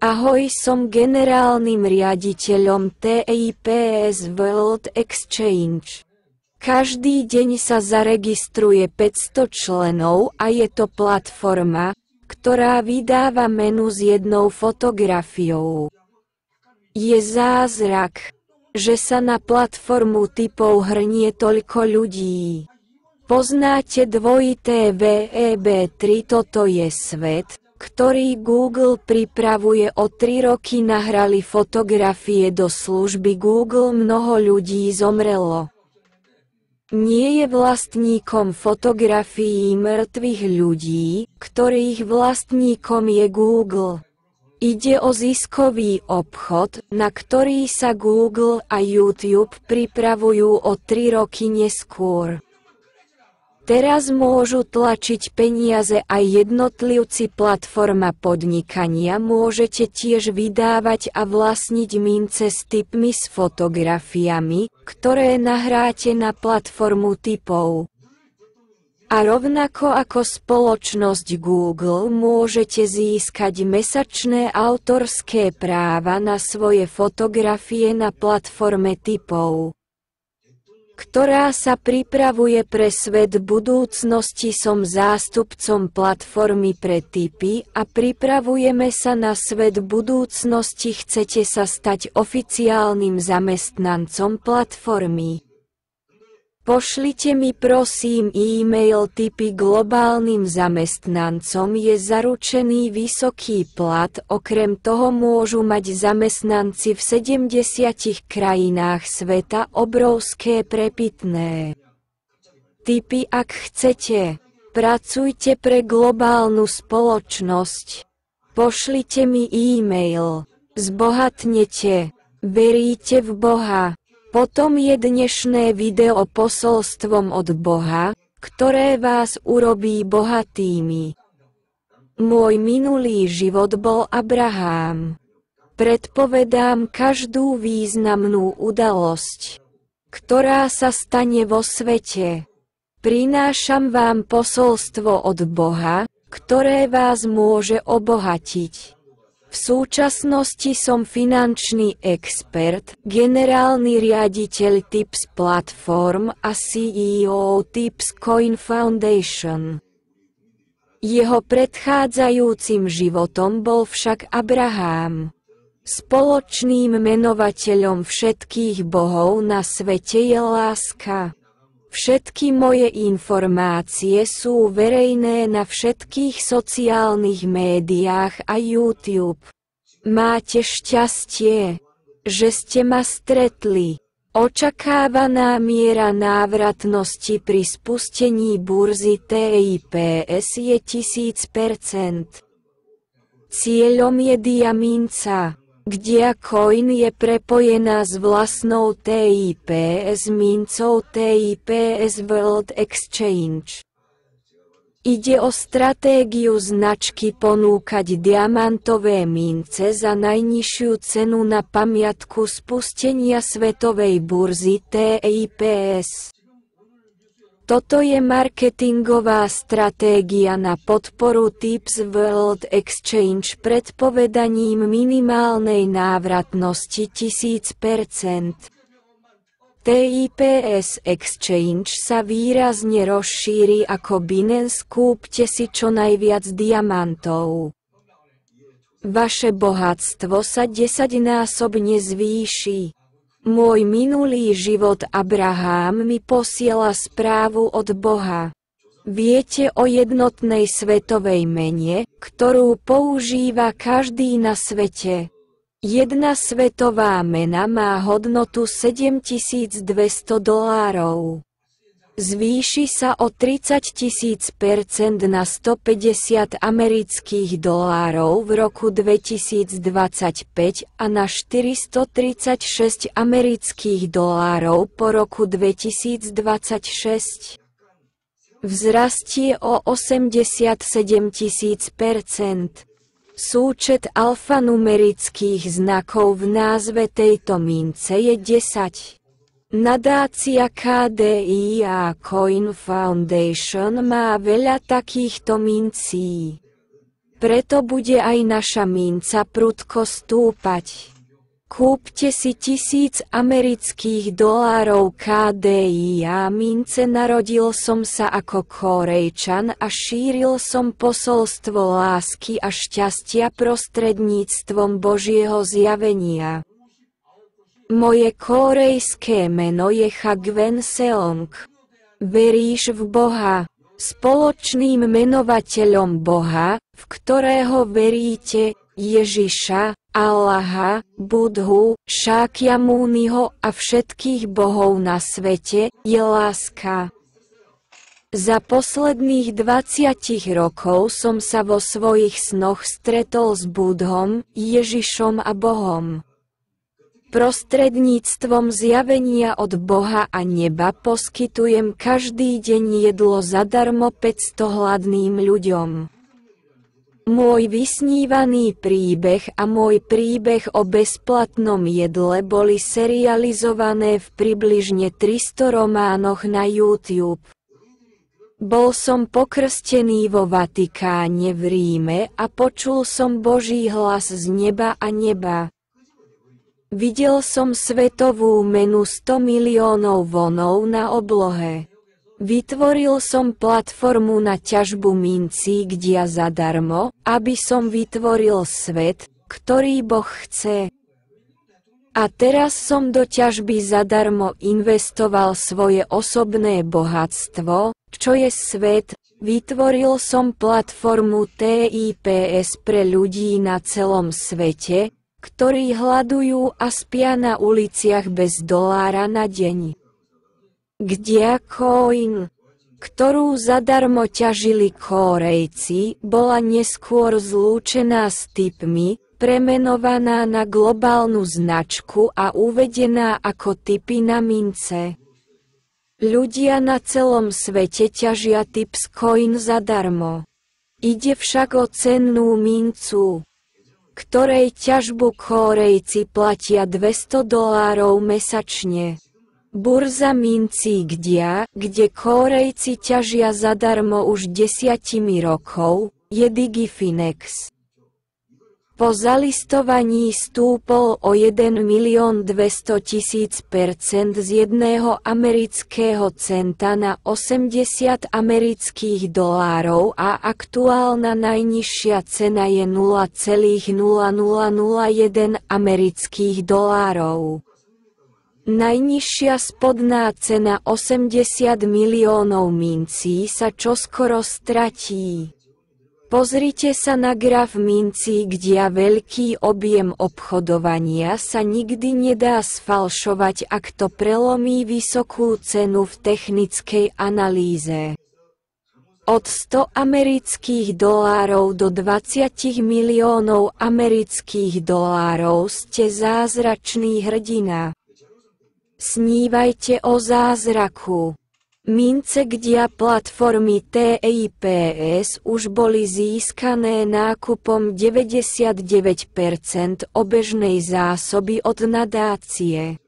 Ahoj, som generálnym riaditeľom TIPS World Exchange. Každý deň sa zaregistruje 500 členov a je to platforma, ktorá vydáva menu s jednou fotografiou. Je zázrak, že sa na platformu typov hrnie toľko ľudí. Poznáte dvojité Web3? Toto je svet, ktorý Google pripravuje. O 3 roky nahrali fotografie do služby Google, mnoho ľudí zomrelo. Nie je vlastníkom fotografií mŕtvych ľudí, ktorých vlastníkom je Google. Ide o ziskový obchod, na ktorý sa Google a YouTube pripravujú o 3 roky neskôr. Teraz môžu tlačiť peniaze aj jednotlivci. Platforma podnikania. Môžete tiež vydávať a vlastniť mince s tipmi s fotografiami, ktoré nahráte na platformu tipov. A rovnako ako spoločnosť Google môžete získať mesačné autorské práva na svoje fotografie na platforme tipov, ktorá sa pripravuje pre svet budúcnosti. Som zástupcom platformy pre tipy a pripravujeme sa na svet budúcnosti. Chcete sa stať oficiálnym zamestnancom platformy? Pošlite mi prosím e-mail. Tipy globálnym zamestnancom je zaručený vysoký plat. Okrem toho môžu mať zamestnanci v 70 krajinách sveta obrovské prepitné. Tipy. Ak chcete, pracujte pre globálnu spoločnosť. Pošlite mi e-mail. Zbohatnete. Veríte v Boha? Potom je dnešné video posolstvom od Boha, ktoré vás urobí bohatými. Môj minulý život bol Abraham. Predpovedám každú významnú udalosť, ktorá sa stane vo svete. Prinášam vám posolstvo od Boha, ktoré vás môže obohatiť. V súčasnosti som finančný expert, generálny riaditeľ Tips Platform a CEO Tips Coin Foundation. Jeho predchádzajúcim životom bol však Abraham. Spoločným menovateľom všetkých bohov na svete je láska. Všetky moje informácie sú verejné na všetkých sociálnych médiách a YouTube. Máte šťastie, že ste ma stretli. Očakávaná miera návratnosti pri spustení burzy TIPS je 1000%. Cieľom je diaminca, kde coin je prepojená s vlastnou TIPS mincou TIPS World Exchange. Ide o stratégiu značky ponúkať diamantové mince za najnižšiu cenu na pamiatku spustenia svetovej burzy TIPS. Toto je marketingová stratégia na podporu Tips World Exchange predpovedaním minimálnej návratnosti 1000%. TIPS Exchange sa výrazne rozšíri ako Binance. Kúpte si čo najviac diamantov. Vaše bohatstvo sa 10-násobne zvýši. Môj minulý život. Abraham mi posiela správu od Boha. Viete o jednotnej svetovej mene, ktorú používa každý na svete? Jedna svetová mena má hodnotu $7200. Zvýši sa o 30 000% na $150 v roku 2025 a na $436 po roku 2026. Vzrastie o 87 000%. Súčet alfanumerických znakov v názve tejto mince je 10. Nadácia KDI a Coin Foundation má veľa takýchto mincí. Preto bude aj naša minca prudko stúpať. Kúpte si $1000 KDI a mince. Narodil som sa ako Kórejčan a šíril som posolstvo lásky a šťastia prostredníctvom Božieho zjavenia. Moje kórejské meno je Hagven Seong. Veríš v Boha, spoločným menovateľom Boha, v ktorého veríte, Ježiša, Allaha, Budhu, Šákyamuniho a všetkých bohov na svete, je láska. Za posledných 20 rokov som sa vo svojich snoch stretol s Budhom, Ježišom a Bohom. Prostredníctvom zjavenia od Boha a neba poskytujem každý deň jedlo zadarmo 500 hladným ľuďom. Môj vysnívaný príbeh a môj príbeh o bezplatnom jedle boli serializované v približne 300 románoch na YouTube. Bol som pokrstený vo Vatikáne v Ríme a počul som Boží hlas z neba a neba. Videl som svetovú menu 100 miliónov vonov na oblohe. Vytvoril som platformu na ťažbu mincí kde zadarmo, aby som vytvoril svet, ktorý Boh chce. A teraz som do ťažby zadarmo investoval svoje osobné bohatstvo, čo je svet. Vytvoril som platformu TIPS pre ľudí na celom svete, ktorí hľadujú a spia na uliciach bez $1 na deň. Kde coin, ktorú zadarmo ťažili Kórejci, bola neskôr zlúčená s tipmi, premenovaná na globálnu značku a uvedená ako tipy na mince. Ľudia na celom svete ťažia tips coin zadarmo. Ide však o cennú mincu, ktorej ťažbu Kórejci platia $200 mesačne. Burza mincí kde Kórejci ťažia zadarmo už 10 rokov, je Digifinex. Po zalistovaní stúpol o 1,200,000% z $1 amerického centa na $80 a aktuálna najnižšia cena je $0,0001 amerických dolárov. Najnižšia spodná cena 80 miliónov mincí sa čoskoro stratí. Pozrite sa na graf mincí, kde veľký objem obchodovania sa nikdy nedá sfalšovať, ak to prelomí vysokú cenu v technickej analýze. Od 100 amerických dolárov do 20 miliónov amerických dolárov ste zázračný hrdina. Snívajte o zázraku. Mince kde platformy TIPS už boli získané nákupom 99% obežnej zásoby od nadácie.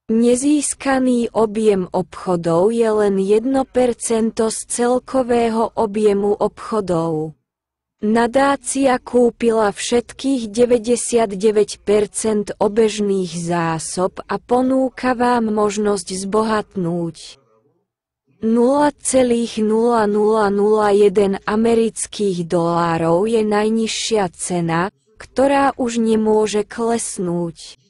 Nezískaný objem obchodov je len 1% z celkového objemu obchodov. Nadácia kúpila všetkých 99% obežných zásob a ponúka vám možnosť zbohatnúť. 0,0001 amerických dolárov je najnižšia cena, ktorá už nemôže klesnúť.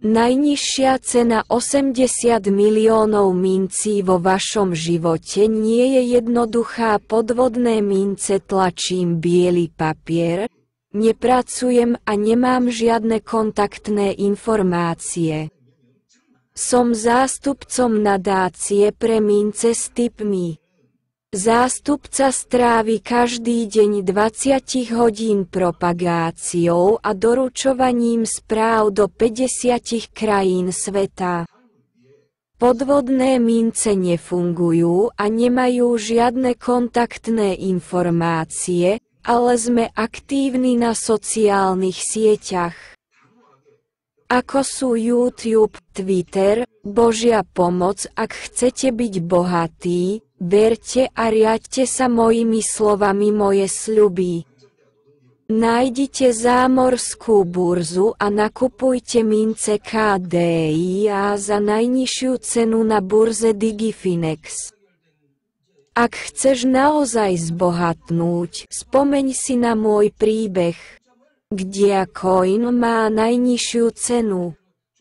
Najnižšia cena 80 miliónov mincí vo vašom živote nie je jednoduchá. Podvodné mince tlačím biely papier, nepracujem a nemám žiadne kontaktné informácie. Som zástupcom nadácie pre mince s tipmi. Zástupca strávi každý deň 20 hodín propagáciou a doručovaním správ do 50 krajín sveta. Podvodné mince nefungujú a nemajú žiadne kontaktné informácie, ale sme aktívni na sociálnych sieťach. Ako sú YouTube, Twitter, Božia pomoc. Ak chcete byť bohatí, verte a riaďte sa mojimi slovami, moje sľuby. Nájdite zámorskú burzu a nakupujte mince KDI a za najnižšiu cenu na burze Digifinex. Ak chceš naozaj zbohatnúť, spomeň si na môj príbeh, kde coin má najnižšiu cenu.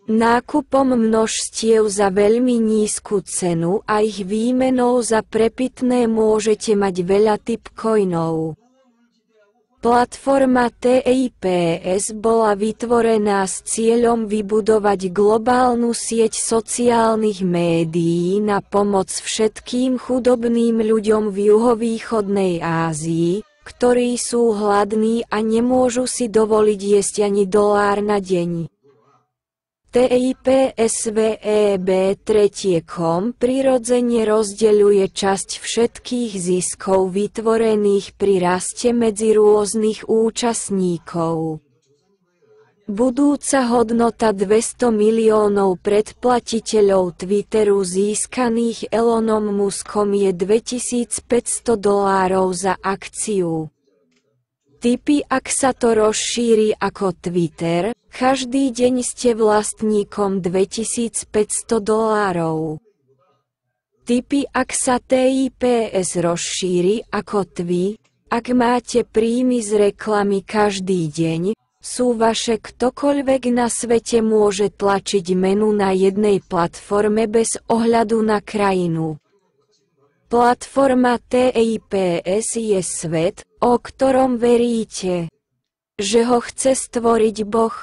Nákupom množstiev za veľmi nízku cenu a ich výmenou za prepitné môžete mať veľa tipcoinov. Platforma TIPS bola vytvorená s cieľom vybudovať globálnu sieť sociálnych médií na pomoc všetkým chudobným ľuďom v juhovýchodnej Ázii, ktorí sú hladní a nemôžu si dovoliť jesť ani $1 na deň. TIPSWEB3.com prirodzene rozdeľuje časť všetkých ziskov vytvorených pri raste medzi rôznych účastníkov. Budúca hodnota 200 miliónov predplatiteľov Twitteru získaných Elonom Muskom je $2500 za akciu. Tipy, ak sa to rozšíri ako Twitter, každý deň ste vlastníkom $2500. Tipy, ak sa TIPS rozšíri ako Twi, ak máte príjmy z reklamy každý deň, sú vaše ktokoľvek na svete môže tlačiť menu na jednej platforme bez ohľadu na krajinu. Platforma TIPS je svet, o ktorom veríte, že ho chce stvoriť Boh.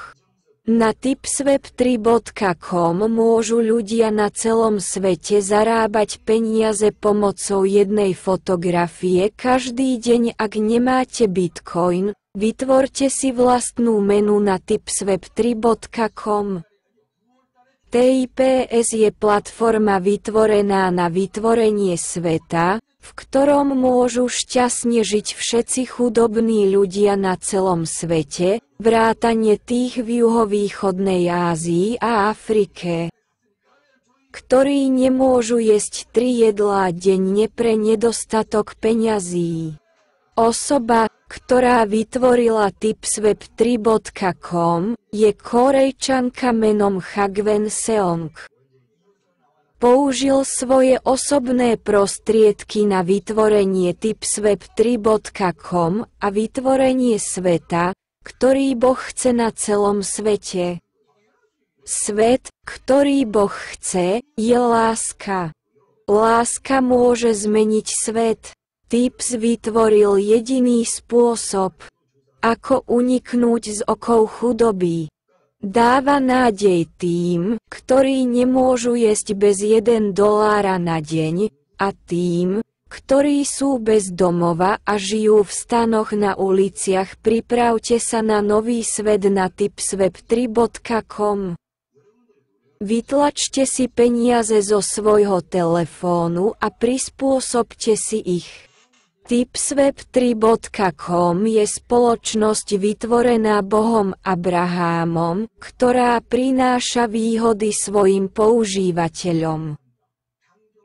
Na tipsweb3.com môžu ľudia na celom svete zarábať peniaze pomocou jednej fotografie každý deň. Ak nemáte Bitcoin, vytvorte si vlastnú menu na tipsweb3.com. TIPS je platforma vytvorená na vytvorenie sveta, v ktorom môžu šťastne žiť všetci chudobní ľudia na celom svete, vrátane tých v juhovýchodnej Ázii a Afrike, ktorí nemôžu jesť 3 jedlá denne pre nedostatok peňazí. Osoba, ktorá vytvorila tipsweb3.com, je Kórejčanka menom Chagwen Seong. Použil svoje osobné prostriedky na vytvorenie tipsweb3.com a vytvorenie sveta, ktorý Boh chce na celom svete. Svet, ktorý Boh chce, je láska. Láska môže zmeniť svet. Tips vytvoril jediný spôsob, ako uniknúť z okov chudoby. Dáva nádej tým, ktorí nemôžu jesť bez $1 na deň, a tým, ktorí sú bez domova a žijú v stanoch na uliciach. Pripravte sa na nový svet na tipsweb3.com. Vytlačte si peniaze zo svojho telefónu a prispôsobte si ich. Tipsweb3.com je spoločnosť vytvorená Bohom Abrahámom, ktorá prináša výhody svojim používateľom.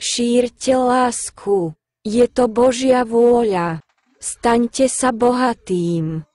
Šírte lásku. Je to Božia vôľa. Staňte sa bohatým.